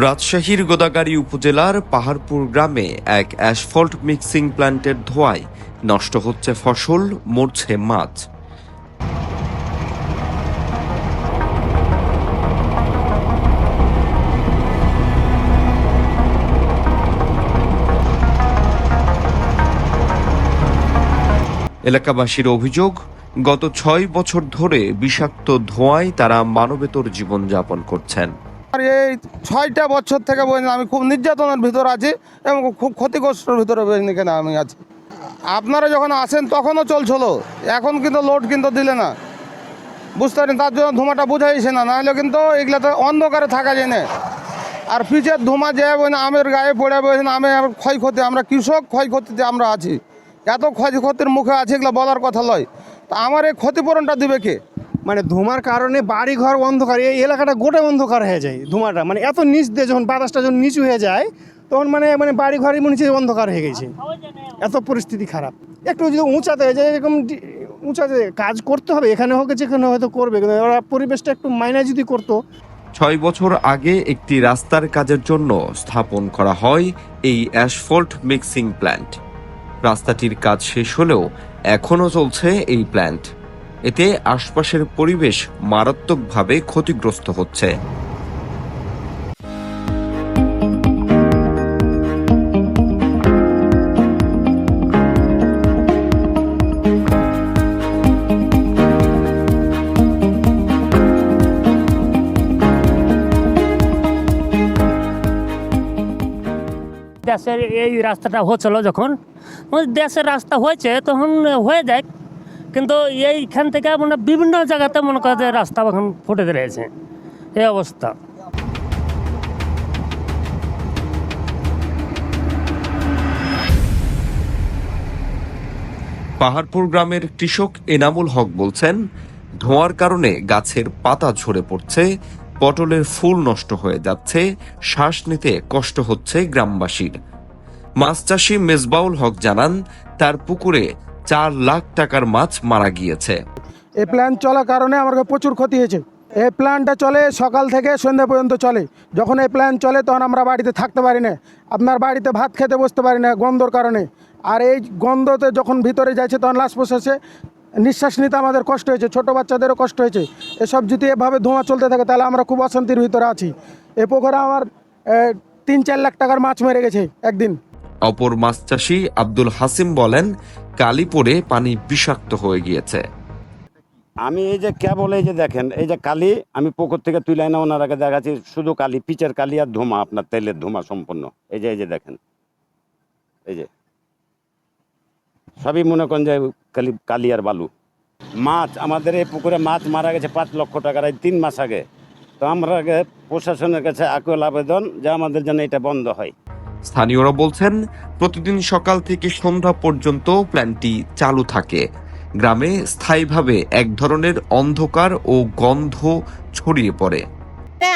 রাজশাহীর গোদাগাড়ী উপজেলার পাহাড়পুর গ্রামে এক অ্যাসফল্ট মিক্সিং প্ল্যান্টের ধোঁয়ায় নষ্ট হচ্ছে ফসল, মরছে মাছ। এলাকাবাসীর অভিযোগ, গত ৬ বছর ধরে বিষাক্ত ধোঁয়ায় তারা মানবেতর জীবনযাপন করছেন। আর এই ৬টা বছর থেকে আমি খুব নির্যাতনের ভিতর আছি এবং খুব ক্ষতিগ্রস্তের ভিতরে এখানে আমি আছি। আপনারা যখন আসেন তখনও চলছিল, এখন কিন্তু লোড কিন্তু দিলে না, বুঝতে পারেন, তার জন্য ধোঁয়াটা বুঝাইছে না, নাহলে কিন্তু এগুলাতে অন্ধকারে থাকা যায় না। আর পিচের ধোঁয়া যায় আমের গায়ে পড়ে বসেন, আমে ক্ষয়ক্ষতি, আমরা কৃষক ক্ষয়ক্ষতিতে আমরা আছি, এত ক্ষয়ক্ষতির মুখে আছে, এগুলো বলার কথা নয়। তা আমার এই ক্ষতিপূরণটা দিবে কে? মানে ধোঁয়ার কারণে বাড়ি ঘর অন্ধকার, এই এলাকাটা গোটা অন্ধকার হয়ে যায় ধোঁয়াটা, মানে এত নিচ দিয়ে যখন বাতাসটা যখন নিচু হয়ে যায় তখন মানে বাড়ি ঘরের মনে হচ্ছে অন্ধকার হয়ে গেছে, এত পরিস্থিতি খারাপ। একটু যদি উঁচাতে যে এরকম উঁচাতে কাজ করতে হবে, এখানে হোক যেখানে হয়তো করবে, কিন্তু ওরা পরিবেশটা একটু মাইনে যদি করতো। ৬ বছর আগে একটি রাস্তার কাজের জন্য স্থাপন করা হয় এই অ্যাসফল্ট মিক্সিং প্ল্যান্ট। রাস্তাটির কাজ শেষ হলেও এখনও চলছে এই প্ল্যান্ট। এতে আশপাশের পরিবেশ মারাত্মকভাবে ক্ষতিগ্রস্ত হচ্ছে। দেশের এই রাস্তাটা হচ্ছিল, যখন দেশের রাস্তা হয়েছে তখন হয়ে যায়, কিন্তু এইখান থেকে মানে বিভিন্ন জায়গাতে মনে করা যায় রাস্তা এখন ফুটে রয়েছে, এই অবস্থা। পাহাড়পুর গ্রামের কৃষক এনামুল হক বলছেন, ধোঁয়ার কারণে গাছের পাতা ঝরে পড়ছে, পটলের ফুল নষ্ট হয়ে যাচ্ছে, শ্বাস নিতে কষ্ট হচ্ছে গ্রামবাসীর। মাছ চাষি মেজবাউল হক জানান, তার পুকুরে ৪ লাখ টাকার মাছ মারা গিয়েছে। এই প্ল্যান্ট চলার কারণে আমার প্রচুর ক্ষতি হয়েছে। এই প্ল্যান্টটা চলে সকাল থেকে সন্ধ্যা পর্যন্ত চলে। যখন এই প্ল্যান্ট চলে তখন আমরা বাড়িতে থাকতে পারি না, আপনার বাড়িতে ভাত খেতে বসতে পারি না গন্ধর কারণে। আর এই গন্ধতে যখন ভিতরে যাচ্ছে তখন লাশ প্রশ্বাসে নিঃশ্বাস নিতে আমাদের কষ্ট হয়েছে, ছোটো বাচ্চাদেরও কষ্ট হয়েছে। এসব যদি এভাবে ধোঁয়া চলতে থাকে তাহলে আমরা খুব অশান্তির ভিতরে আছি। এ পুকুরে আমার ৩-৪ লাখ টাকার মাছ মেরে গেছে একদিন। অপর মাছ চাষি আব্দুল হাসিম বলেন, কালি পড়ে পানি বিষাক্ত হয়ে গিয়েছে। আমি এই যে কেবল এই যে দেখেন, এই যে কালি আমি পুকুর থেকে তুলে না ওনার আগে দেখাচ্ছি, শুধু কালি, পিচের কালি আর ধোঁয়া, আপনার তেলের ধোঁয়া সম্পূর্ণ। এই যে দেখেন, এই যে সবই মনে করেন যে কালি আর বালু। মাছ আমাদের এই পুকুরে মাছ মারা গেছে ৫ লক্ষ টাকার, এই ৩ মাস আগে। তো আমরা প্রশাসনের কাছে আকুল আবেদন যে আমাদের জন্য এটা বন্ধ হয়। স্থানীয়রা বলছেন, প্রতিদিন সকাল থেকে সন্ধ্যা পর্যন্ত প্ল্যান্টটি চালু থাকে। গ্রামে স্থায়ীভাবে এক ধরনের অন্ধকার ও গন্ধ ছড়িয়ে পড়ে।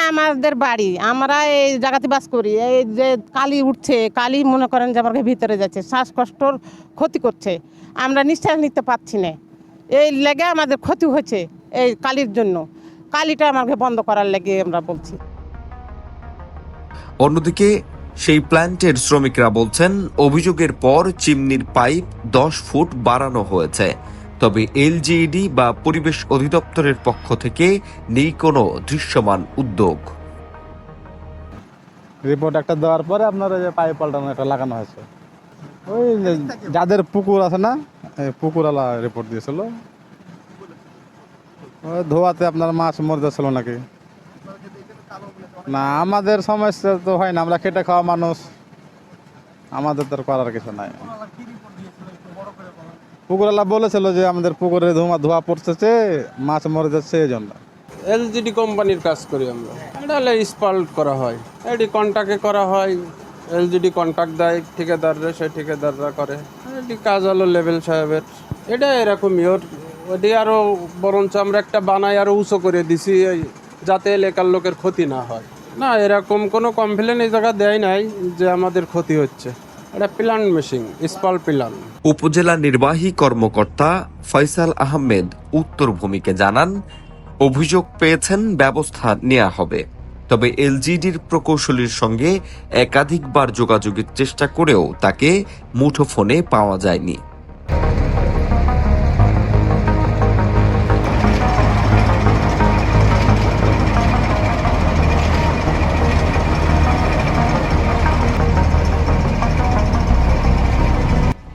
আমাদের বাড়ি, আমরা এই জায়গাতে বাস করি, এই যে কালি উঠছে, কালি মনে করেন যে আমার ভিতরে যাচ্ছে, শ্বাসকষ্টর ক্ষতি করছে, আমরা নিঃশ্বাস নিতে পারছি না। এই লেগে আমাদের ক্ষতি হয়েছে এই কালির জন্য। কালিটা আমাকে বন্ধ করার লেগে আমরা বলছি। অন্যদিকে সেই প্ল্যান্টের শ্রমিকরা বলছেন, অভিযোগের পর চিমনির পাইপ ১০ ফুট বাড়ানো হয়েছে, তবে এলজিইডি বা পরিবেশ অধিদপ্তরের পক্ষ থেকে নেই কোনো দৃশ্যমান উদ্যোগ। রিপোর্ট একটা দেওয়ার পরে আপনার যে পাইপ পাল্টানো একটা লাগানো হয়েছে, ওই যাদের পুকুর আছে না, পুকুরওয়ালা রিপোর্ট দিয়েছিল, ওই ধোয়াতে আপনার মাছ মরে যাচ্ছিল নাকি। না, আমাদের সমস্যা তো হয় না, আমরা খেটে খাওয়া মানুষ, আমাদের তো করার কিছু নাই। পুকুরওয়ালা বলেছিল যে আমাদের পুকুরে ধোয়া পড়তেছে, মাছ মরে যাচ্ছে, এই জন্য। এলজিডি কোম্পানির কাজ করি আমরা। এটা হলে স্পাল্ট করা হয়, এটি কন্ট্রাক্টে করা হয়, এলজিডি কন্ট্রাক্ট দেয় ঠিকাদাররা, সেই ঠিকাদাররা করে। এটি কাজ হলো লেভেল সাহেবের, এটা এরকমই। ওটি আরও বরঞ্চ আমরা একটা বানাই আরও উঁচু করে দিছি, যাতে এলাকার লোকের ক্ষতি না হয়। না, এরকম কোনো কমপ্লেন এই জায়গা দেয় নাই যে আমাদের ক্ষতি হচ্ছে। এটা প্ল্যান্ট মেশিন, স্পাল প্ল্যান। উপজেলা নির্বাহী কর্মকর্তা ফয়সাল আহমেদ উত্তর ভূমিকে জানান, অভিযোগ পেয়েছেন, ব্যবস্থা নেওয়া হবে। তবে এলজিইডির প্রকৌশলীর সঙ্গে একাধিকবার যোগাযোগের চেষ্টা করেও তাকে মুঠোফোনে পাওয়া যায়নি।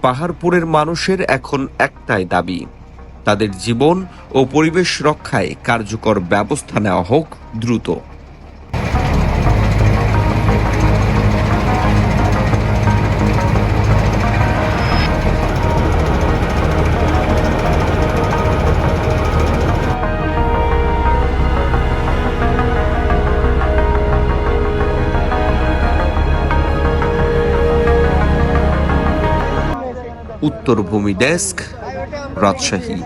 পাহাড়পুরের মানুষের এখন একটাই দাবি, তাদের জীবন ও পরিবেশ রক্ষায় কার্যকর ব্যবস্থা নেওয়া হোক দ্রুত। উত্তরভূমি ডেস্ক, রাজশাহী।